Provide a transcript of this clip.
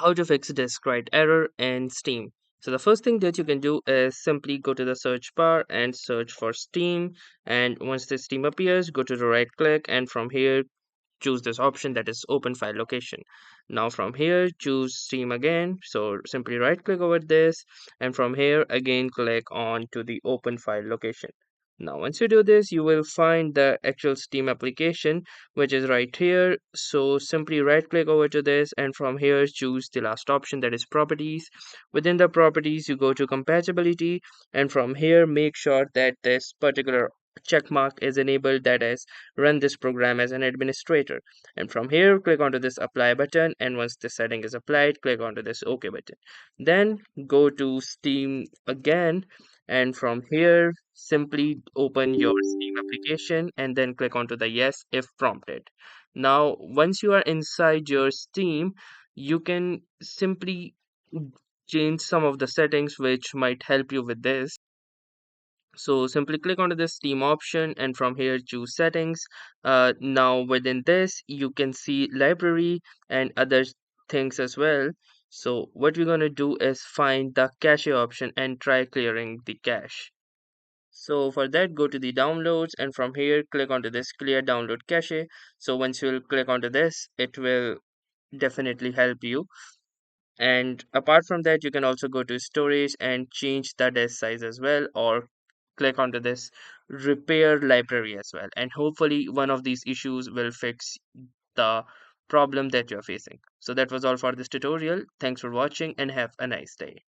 how to fix disk write error in Steam. So the first thing that you can do is simply go to the search bar and search for Steam. And once the Steam appears, go to the right click and from here choose this option that is open file location. Now from here choose Steam again. So simply right click over this and from here again click on to the open file location. Now once you do this you will find the actual Steam application which is right here. So simply right click over to this and from here choose the last option that is properties. Within the properties you go to compatibility and from here make sure that this particular check mark is enabled, that is run this program as an administrator. And from here click onto this apply button and once the setting is applied click onto this OK button. Then go to Steam again and from here simply open your Steam application and then click onto the yes if prompted. Now once you are inside your Steam you can simply change some of the settings which might help you with this. So simply click onto the Steam option and from here choose settings. Now within this you can see library and other things as well. So what we're going to do is find the cache option and try clearing the cache. So for that go to the downloads and from here click onto this clear download cache. So once you'll click onto this it will definitely help you. And apart from that, you can also go to storage and change the disk size as well, or click onto this repair library as well. And hopefully, one of these issues will fix the problem that you're facing. So, that was all for this tutorial. Thanks for watching and have a nice day.